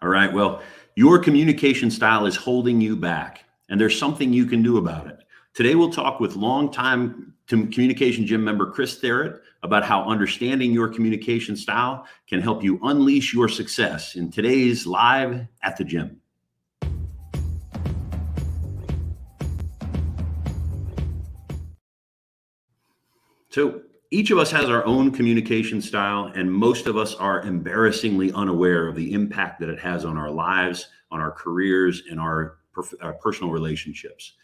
All right. Well, your communication style is holding you back, and there's something you can do about it. Today, we'll talk with longtime communication gym member Chris Therrett about how understanding your communication style can help you unleash your success in today's Live at the Gym. So each of us has our own communication style, and most of us are embarrassingly unaware of the impact that it has on our lives, on our careers, and our personal relationships.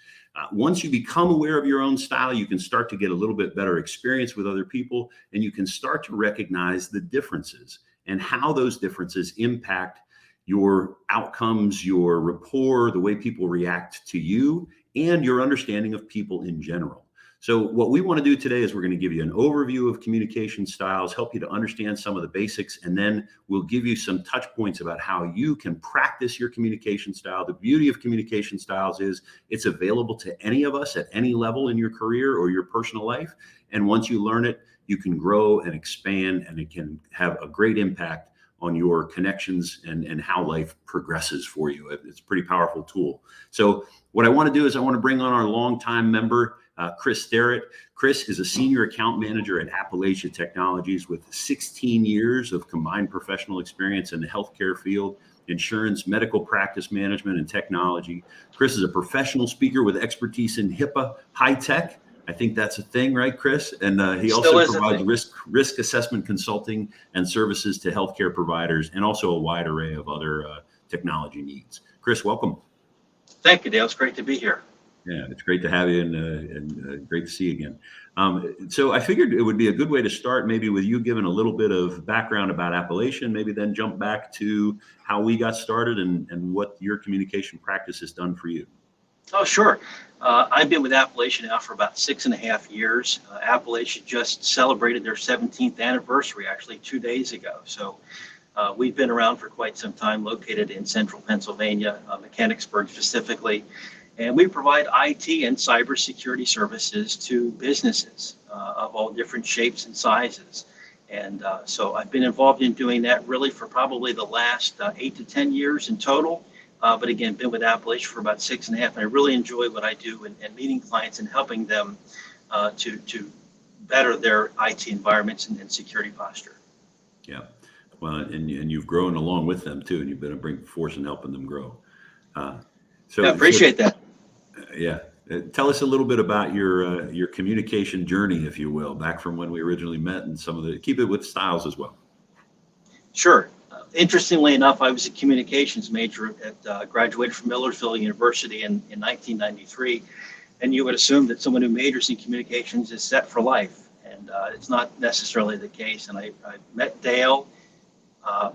Once you become aware of your own style, you can start to get a little bit better experience with other people, and you can start to recognize the differences and how those differences impact your outcomes, your rapport, the way people react to you, and your understanding of people in general. So what we want to do today is we're going to give you an overview of communication styles, help you to understand some of the basics, and then we'll give you some touch points about how you can practice your communication style. The beauty of communication styles is it's available to any of us at any level in your career or your personal life. And once you learn it, you can grow and expand, and it can have a great impact on your connections and how life progresses for you. It's a pretty powerful tool. So what I want to do is I want to bring on our longtime member, Chris Therrett. Chris is a senior account manager at Appalachia Technologies with 16 years of combined professional experience in the healthcare field, insurance, medical practice management, and technology. Chris is a professional speaker with expertise in HIPAA high tech. I think that's a thing, right, Chris? And he also provides risk assessment consulting and services to healthcare providers, and also a wide array of other technology needs. Chris, welcome. Thank you, Dale. It's great to be here. Yeah, it's great to have you, and great to see you again. So I figured it would be a good way to start maybe with you giving a little bit of background about Appalachian, maybe then jump back to how we got started and what your communication practice has done for you. Oh, sure. I've been with Appalachian now for about 6.5 years. Appalachian just celebrated their 17th anniversary, actually 2 days ago. So we've been around for quite some time, located in central Pennsylvania, Mechanicsburg specifically. And we provide IT and cybersecurity services to businesses of all different shapes and sizes. And so I've been involved in doing that really for probably the last 8 to 10 years in total. But again, been with Appalachian for about 6.5, and I really enjoy what I do and meeting clients and helping them to better their IT environments and security posture. Yeah, well, and you've grown along with them too, and you've been a big force in helping them grow. So I appreciate that. Yeah, tell us a little bit about your communication journey, if you will, back from when we originally met, and some of the keep it with styles as well. Sure. Interestingly enough, I was a communications major at graduated from Millersville University in 1993, and you would assume that someone who majors in communications is set for life, and it's not necessarily the case. And I met Dale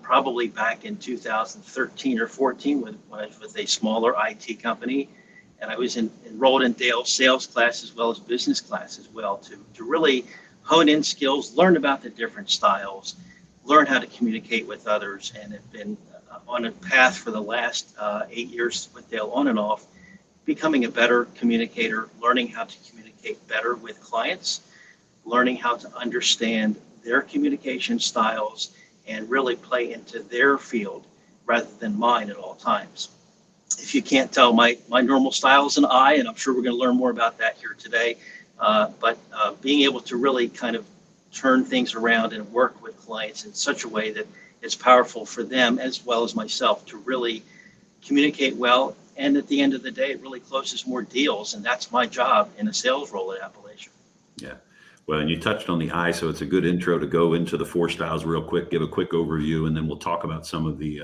probably back in 2013 or 14 when I was with a smaller IT company, and I was enrolled in Dale's sales class as well as business class as well to really hone in skills, learn about the different styles, learn how to communicate with others, and have been on a path for the last 8 years with Dale on and off, becoming a better communicator, learning how to communicate better with clients, learning how to understand their communication styles and really play into their field rather than mine at all times. If you can't tell, my normal style is an I, and I'm sure we're going to learn more about that here today, but being able to really kind of turn things around and work with clients in such a way that it's powerful for them as well as myself to really communicate well. And at the end of the day, it really closes more deals. And that's my job in a sales role at Appalachian. Yeah. Well, and you touched on the I, so it's a good intro to go into the 4 styles real quick, give a quick overview, and then we'll talk about some of the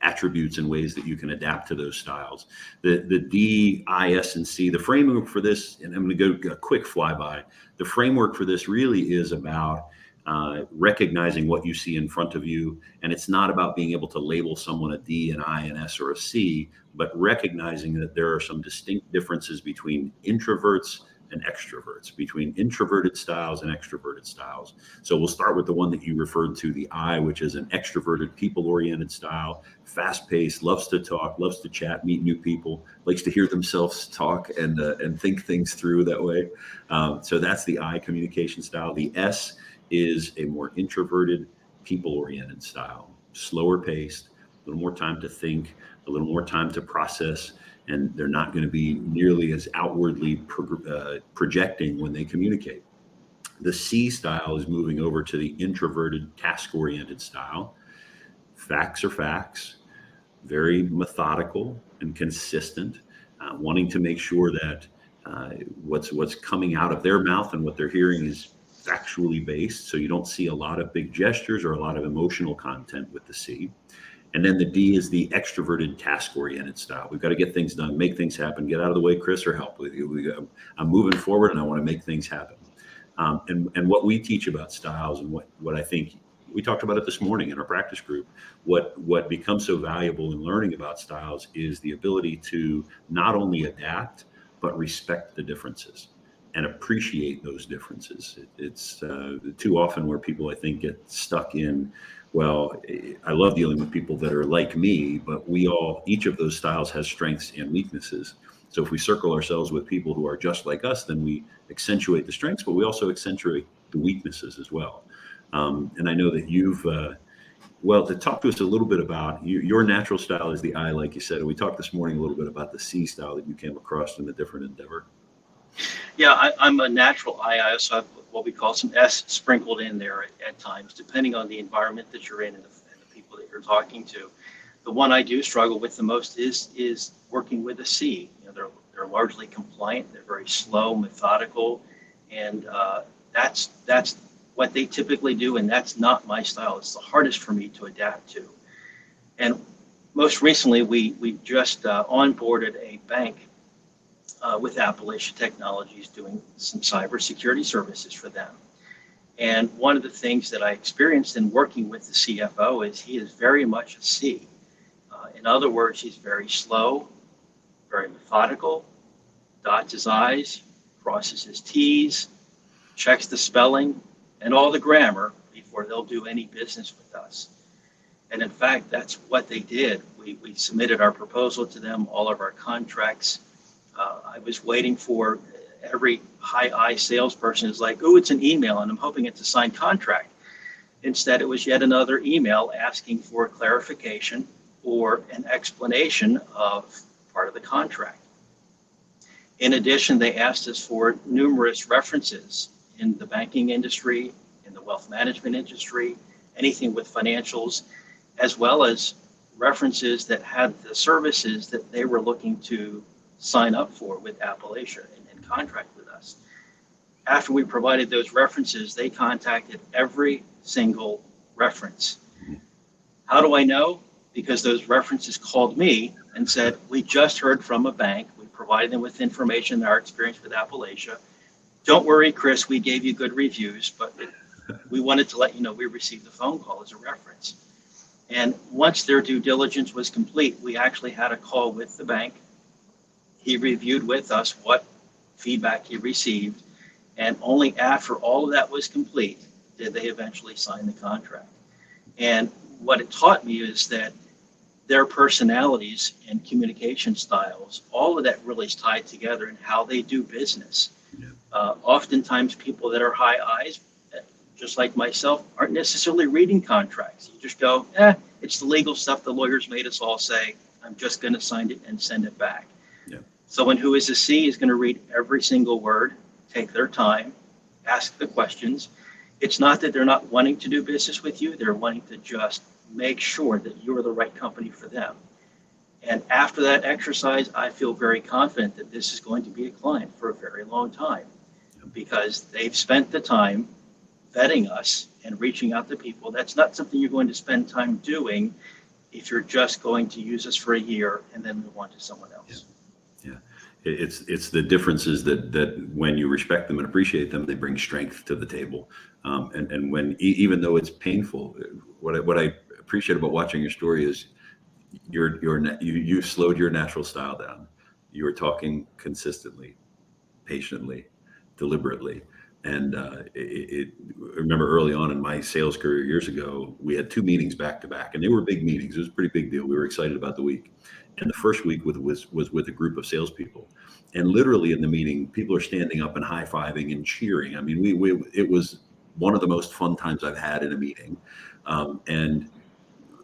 attributes and ways that you can adapt to those styles. The D, I, S, and C, the framework for this, and I'm going to go a quick flyby. The framework for this really is about recognizing what you see in front of you. And it's not about being able to label someone a D, an I, an S, or a C, but recognizing that there are some distinct differences between introverts and extroverts, between introverted styles and extroverted styles. So we'll start with the one that you referred to, the I, which is an extroverted, people-oriented style, fast-paced, loves to talk, loves to chat, meet new people, likes to hear themselves talk and think things through that way. So that's the I communication style. The S is a more introverted, people-oriented style, slower paced, little more time to think, a little more time to process, and they're not going to be nearly as outwardly projecting when they communicate. The C style is moving over to the introverted, task-oriented style. Facts are facts, very methodical and consistent, wanting to make sure that what's coming out of their mouth and what they're hearing is factually based. So you don't see a lot of big gestures or a lot of emotional content with the C. And then the D is the extroverted, task-oriented style. We've got to get things done, make things happen, get out of the way, Chris, or help. I'm moving forward and I want to make things happen. And what we teach about styles, and what I think we talked about it this morning in our practice group, what becomes so valuable in learning about styles is the ability to not only adapt, but respect the differences and appreciate those differences. It's too often where people, I think, get stuck in, well, I love dealing with people that are like me, but each of those styles has strengths and weaknesses. So if we circle ourselves with people who are just like us, then we accentuate the strengths, but we also accentuate the weaknesses as well. And I know that you've, to talk to us a little bit about your natural style is the I, like you said. And we talked this morning a little bit about the C style that you came across in a different endeavor. Yeah, I'm a natural I. I also have what we call some S sprinkled in there at times, depending on the environment that you're in and the people that you're talking to. The one I do struggle with the most is working with a C. They're largely compliant. They're very slow, methodical, and that's what they typically do, and that's not my style. It's the hardest for me to adapt to. And most recently, we just onboarded a bank with Appalachia Technologies doing some cybersecurity services for them. And one of the things that I experienced in working with the CFO is he is very much a C. In other words, he's very slow, very methodical, dots his I's, crosses his T's, checks the spelling and all the grammar before they'll do any business with us. And in fact, that's what they did. We submitted our proposal to them, all of our contracts. I was waiting for every high I salesperson is like, oh, it's an email, and I'm hoping it's a signed contract. Instead, it was yet another email asking for clarification or an explanation of part of the contract. In addition, they asked us for numerous references in the banking industry, in the wealth management industry, anything with financials, as well as references that had the services that they were looking to sign up for with Appalachia and contract with us. After we provided those references, they contacted every single reference. How do I know? Because those references called me and said, we just heard from a bank. We provided them with information, our experience with Appalachia. Don't worry, Chris, we gave you good reviews, but we wanted to let you know we received the phone call as a reference. And once their due diligence was complete, we actually had a call with the bank. He reviewed with us what feedback he received, and only after all of that was complete did they eventually sign the contract. And what it taught me is that their personalities and communication styles, all of that really is tied together in how they do business. Yeah. Oftentimes people that are high I's, just like myself, aren't necessarily reading contracts. You just go, it's the legal stuff the lawyers made us all say. I'm just going to sign it and send it back. Yeah. Someone who is a C is going to read every single word, take their time, ask the questions. It's not that they're not wanting to do business with you. They're wanting to just make sure that you're the right company for them. And after that exercise, I feel very confident that this is going to be a client for a very long time because they've spent the time vetting us and reaching out to people. That's not something you're going to spend time doing if you're just going to use us for a year and then move on to someone else. Yeah. It's the differences that when you respect them and appreciate them, they bring strength to the table. And when, even though it's painful, what I appreciate about watching your story is you slowed your natural style down. You were talking consistently, patiently, deliberately. And I remember early on in my sales career years ago, we had 2 meetings back to back, and they were big meetings. It was a pretty big deal. We were excited about the week. And the first week was with a group of salespeople. And literally in the meeting, people are standing up and high-fiving and cheering. I mean, it was one of the most fun times I've had in a meeting. And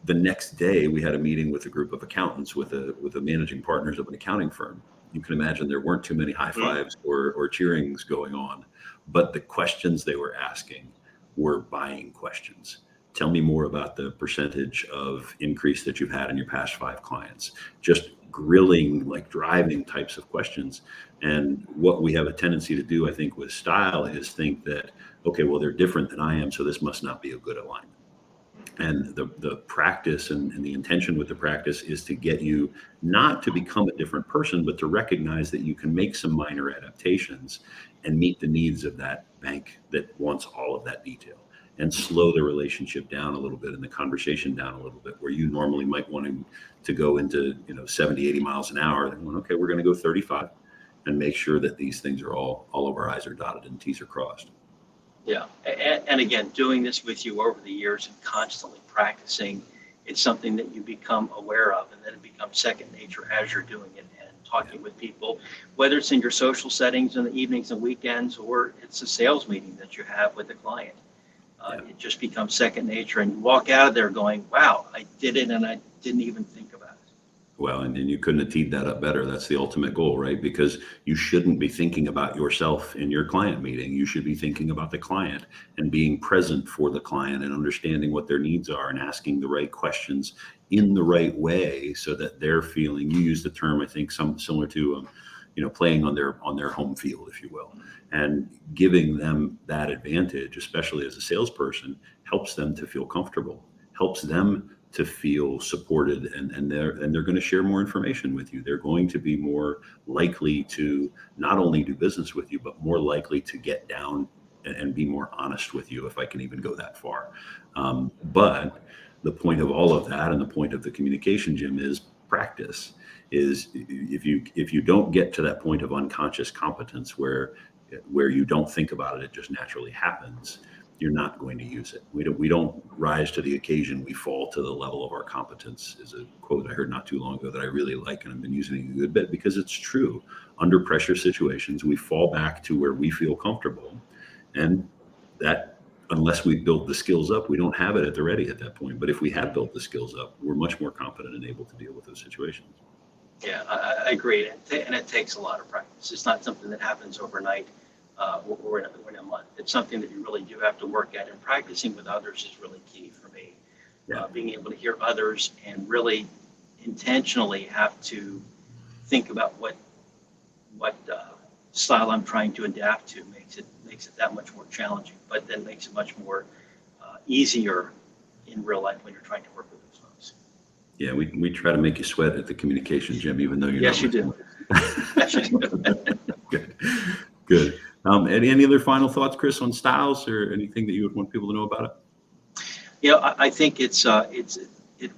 the next day we had a meeting with a group of accountants with the managing partners of an accounting firm. You can imagine there weren't too many high fives or cheerings going on, but the questions they were asking were buying questions. Tell me more about the percentage of increase that you've had in your past 5 clients. Just grilling, like driving types of questions. And what we have a tendency to do, I think, with style is think that, okay, well, they're different than I am, so this must not be a good alignment. And the practice and the intention with the practice is to get you not to become a different person, but to recognize that you can make some minor adaptations and meet the needs of that bank that wants all of that detail, and slow the relationship down a little bit and the conversation down a little bit, where you normally might want to go into 70, 80 miles an hour. Then, okay, we're going to go 35 and make sure that these things are all of our I's are dotted and T's are crossed. Yeah, and again, doing this with you over the years and constantly practicing, it's something that you become aware of, and then it becomes second nature as you're doing it and talking with people, whether it's in your social settings in the evenings and weekends, or it's a sales meeting that you have with a client. It just becomes second nature, and you walk out of there going, wow, I did it, and I didn't even think about it. Well, and you couldn't have teed that up better. That's the ultimate goal, right? Because you shouldn't be thinking about yourself in your client meeting. You should be thinking about the client and being present for the client and understanding what their needs are and asking the right questions in the right way so that they're feeling, you use the term, I think, some similar to, playing on their home field, if you will, and giving them that advantage, especially as a salesperson, helps them to feel comfortable, helps them to feel supported, and they're going to share more information with you. They're going to be more likely to not only do business with you, but more likely to get down and be more honest with you, if I can even go that far. But the point of all of that, and the point of the communication, Jim, is practice. Is if you don't get to that point of unconscious competence where you don't think about it, it just naturally happens, you're not going to use it. We don't rise to the occasion, we fall to the level of our competence, is a quote I heard not too long ago that I really like, and I've been using it a good bit because it's true. Under pressure situations, we fall back to where we feel comfortable, and that, unless we've built the skills up, we don't have it at the ready at that point. But if we have built the skills up, we're much more competent and able to deal with those situations. Yeah, I agree, and it takes a lot of practice. It's not something that happens overnight. Or in a month. It's something that you really do have to work at, and practicing with others is really key for me. Yeah. Being able to hear others and really intentionally have to think about what style I'm trying to adapt to makes it that much more challenging, but then makes it much more easier in real life when you're trying to work with those folks. Yeah, we try to make you sweat at the communication, Jim, even though you're yes, not. You do. Yes, you do. Good. Any other final thoughts, Chris, on styles or anything that you would want people to know about it? I think it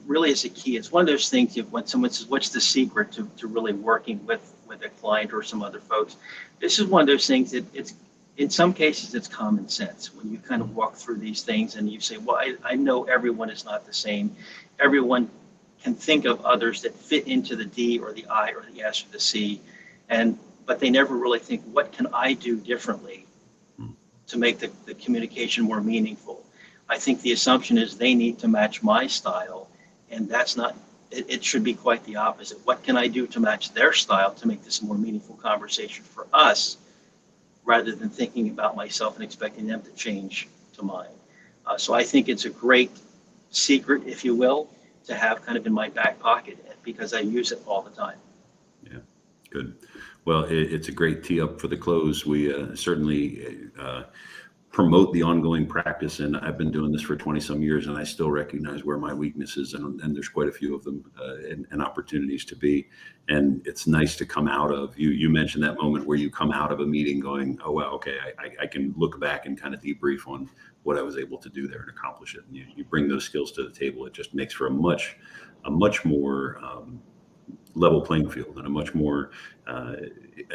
really is a key. It's one of those things, when someone says, what's the secret to really working with a client or some other folks? This is one of those things that it's, in some cases, it's common sense. When you kind of walk through these things and you say, well, I know everyone is not the same. Everyone can think of others that fit into the D or the I or the S or the C, but they never really think, what can I do differently to make the communication more meaningful? I think the assumption is they need to match my style, and that's not, it should be quite the opposite. What can I do to match their style to make this a more meaningful conversation for us, rather than thinking about myself and expecting them to change to mine? So I think it's a great secret, if you will, to have kind of in my back pocket, because I use it all the time. Yeah, good. Well, it's a great tee up for the close. We certainly promote the ongoing practice, and I've been doing this for 20 some years, and I still recognize where my weaknesses, and there's quite a few of them, and opportunities to be. And it's nice to come out of, you mentioned that moment where you come out of a meeting going, oh, wow, okay, I can look back and kind of debrief on what I was able to do there and accomplish it. And you bring those skills to the table. It just makes for a much more level playing field, and a much more,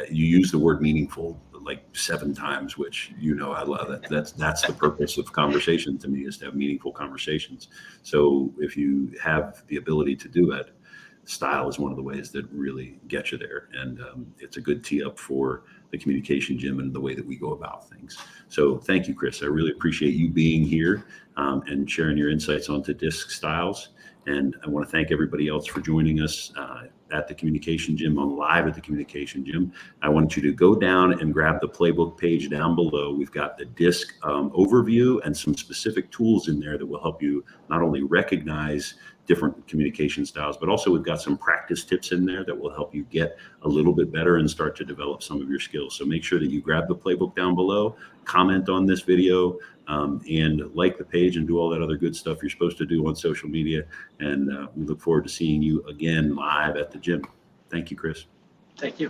you use the word meaningful like 7 times, which, I love that. That's the purpose of conversation to me, is to have meaningful conversations. So if you have the ability to do it, style is one of the ways that really get you there. And it's a good tee up for the communication, Jim, and the way that we go about things. So thank you, Chris. I really appreciate you being here and sharing your insights onto DISC styles. And I want to thank everybody else for joining us at the Communication Gym, on live at the Communication Gym. I want you to go down and grab the playbook page down below. We've got the DISC overview and some specific tools in there that will help you not only recognize different communication styles, but also we've got some practice tips in there that will help you get a little bit better and start to develop some of your skills. So make sure that you grab the playbook down below, comment on this video, and like the page and do all that other good stuff you're supposed to do on social media. And we look forward to seeing you again live at the gym. Thank you, Chris. Thank you.